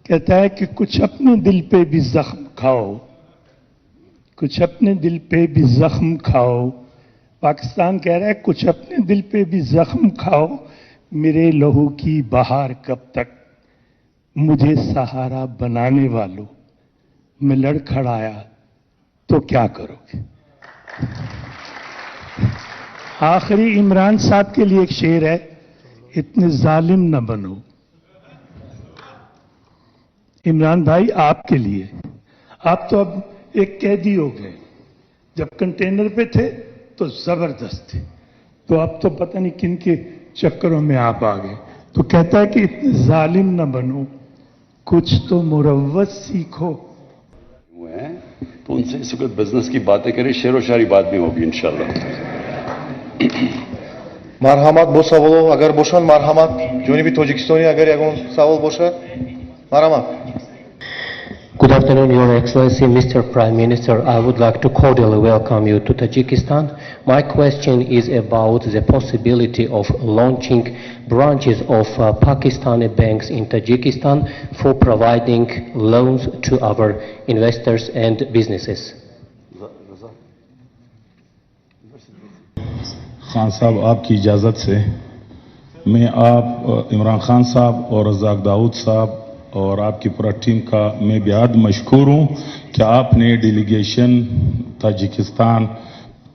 कहता है कि कुछ अपने दिल पे भी जख्म खाओ, कुछ अपने दिल पे भी जख्म खाओ। पाकिस्तान कह रहा है कुछ अपने दिल पे भी जख्म खाओ, मेरे लहू की बहार कब तक, मुझे सहारा बनाने वालों, मैं लड़खड़ाया तो क्या करोगे। आखिरी इमरान साहब के लिए एक शेर है, इतने जालिम न बनो। इमरान भाई आपके लिए, आप तो अब एक कैदी हो गए, जब कंटेनर पे थे तो जबरदस्त थे, तो अब तो पता नहीं किन के चक्करों में आप आ गए। तो कहता है कि इतने जालिम न बनो, कुछ तो मुरव्वत सीखो। हुए हैं तो उनसे इस वक्त बिजनेस की बातें करें, शेर व शायरी बात भी होगी इंशाल्लाह। Marhamat bu savolu agar boşan marhamat Junubi Tojikistoni agar yagon savol boşa marhamat. Good afternoon, Your Excellency, Mr. Prime Minister. I would like to cordially welcome you to Tajikistan. My question is about the possibility of launching branches of Pakistani banks in Tajikistan for providing loans to our investors and businesses. Khan साहब, आपकी इजाज़त से मैं आप इमरान खान साहब और रज़ाक दाऊद साहब और आपकी पूरा टीम का मैं बेहद मशकूर हूँ कि आपने डेलीगेशन ताजिकिस्तान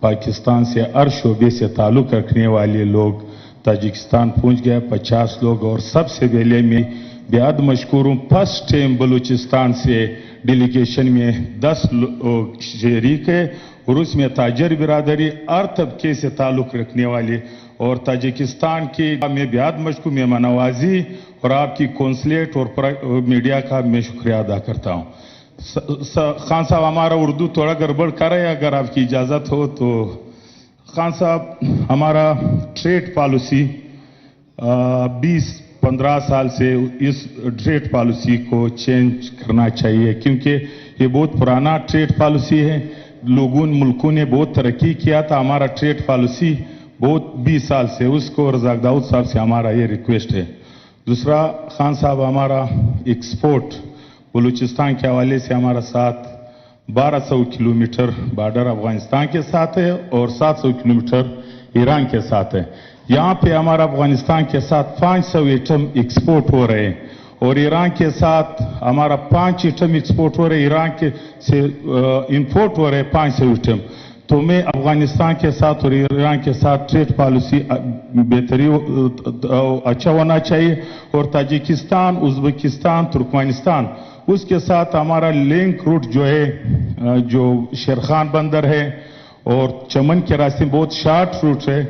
पाकिस्तान से हर शोबे से ताल्लुक़ रखने वाले लोग ताजिकिस्तान पहुँच गए 50 लोग। और सबसे पहले मैं बेहद मशकूर हूँ, फर्स्ट टाइम बलूचिस्तान से डेलीगेशन में 10 लोग शरीक है और उसमें ताजर बिरादरी हर तबके से ताल्लुक़ रखने वाले और ताजिकिस्तान की मैं बेहद मशकूर मेहमान नवाजी और आपकी कौंसलेट और मीडिया का मैं शुक्रिया अदा करता हूँ। खान साहब, हमारा उर्दू थोड़ा गड़बड़ कर रहे हैं, अगर आपकी इजाज़त हो तो। खान साहब, हमारा ट्रेड पॉलिसी 20-15 साल से इस ट्रेड पॉलिसी को चेंज करना चाहिए, क्योंकि ये बहुत पुराना ट्रेड पॉलिसी है। लोगों मुल्कों ने बहुत तरक्की किया था, हमारा ट्रेड पॉलिसी बहुत 20 साल से, उसको रज़ाक दाऊद साहब से हमारा ये रिक्वेस्ट है। दूसरा, खान साहब, हमारा एक्सपोर्ट बलूचिस्तान के हवाले से हमारा साथ 1200 किलोमीटर बॉर्डर अफगानिस्तान के साथ है और 700 किलोमीटर ईरान के साथ है। यहाँ पे हमारा अफगानिस्तान के साथ 500 आइटम एक्सपोर्ट हो रहे हैं और ईरान के साथ हमारा 5 आइटम एक्सपोर्ट हो रहे हैं, ईरान के से इंपोर्ट हो रहे हैं 500 आइटम। तो मैं अफगानिस्तान के साथ और ईरान के साथ ट्रेड पॉलिसी बेहतरीन अच्छा होना चाहिए और ताजिकिस्तान, उज़्बेकिस्तान, तुर्कमेनिस्तान उसके साथ हमारा लिंक रूट जो है, जो शेरखान बंदर है और चमन के रास्ते बहुत शार्ट रूट है।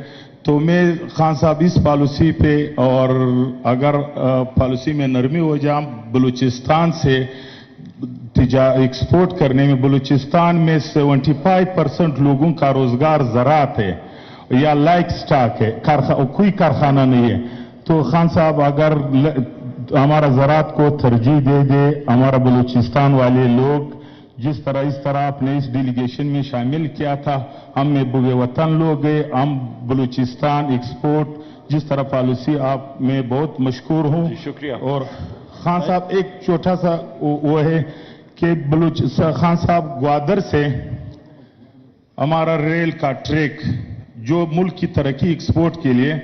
तो मैं खान साहब इस पॉलिसी पे, और अगर पॉलिसी में नरमी हो जाए, बलूचिस्तान से एक्सपोर्ट करने में, बलूचिस्तान में 75% लोगों का रोजगार ज़राअत है या लाइक स्टॉक है, कोई कारखाना नहीं है। तो खान साहब, अगर हमारा ज़राअत को तरजीह दे दे हमारा बलूचिस्तान वाले लोग, जिस तरह इस तरह आपने इस डेलीगेशन में शामिल किया था, हम में बुगे वतन लोग गए, हम बलूचिस्तान एक्सपोर्ट जिस तरह पॉलिसी आप मैं बहुत मशकूर हूँ, शुक्रिया। और खान साहब, एक छोटा सा वो है कि खान साहब, ग्वादर से हमारा रेल का ट्रैक जो मुल्क की तरक्की एक्सपोर्ट के लिए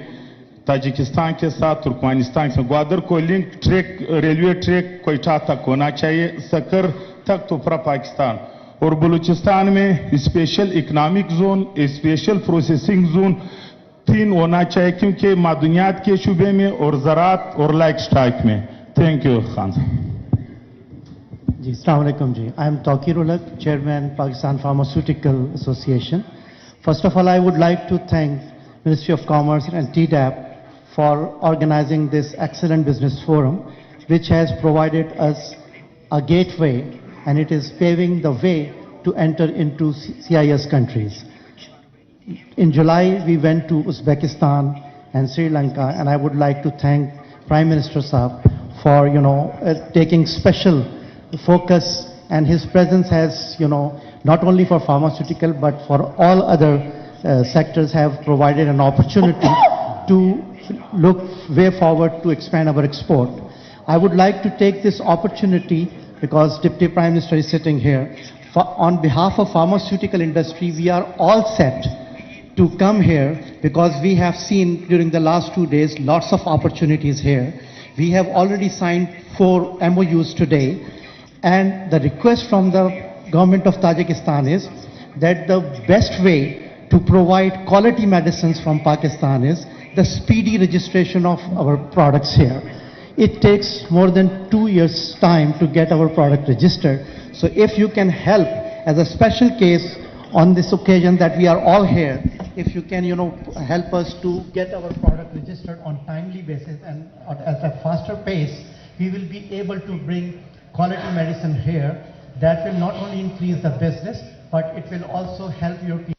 ताजिकिस्तान के साथ तुर्कमेनिस्तान से ग्वादर को link track, railway track Quetta तक होना चाहिए, सकर तक तो पूरा पाकिस्तान। और बलूचिस्तान में special economic zone, special processing zone 3 होना चाहिए, क्योंकि मादनियात के शुबे में और ज़राअत और लाइक स्टॉक में। थैंक यू खान साहब। जी, अस्सलाम वालेकुम जी। I am Tauqeer Ulag, chairman Pakistan pharmaceutical association. First of all, I would like to thank Ministry of Commerce and TDAP for organizing this excellent business forum, which has provided us a gateway, and it is paving the way to enter into CIS countries. In July, we went to Uzbekistan and Sri Lanka, and I would like to thank Prime Minister Saab for, taking special focus, and his presence has, not only for pharmaceutical but for all other sectors have provided an opportunity to look way forward to expand our export. I would like to take this opportunity, because Deputy Prime Minister is sitting here, on behalf of pharmaceutical industry, we are all set to come here because we have seen during the last 2 days lots of opportunities here. We have already signed 4 MOUs today, and the request from the government of Tajikistan is that the best way to provide quality medicines from Pakistan is the speedy registration of our products here. It takes more than 2 years' time to get our product registered. So if you can help as a special case on this occasion that we are all here, if you can, help us to get our product registered on timely basis and at a faster pace, we will be able to bring quality medicine here that will not only increase the business, but it will also help your people.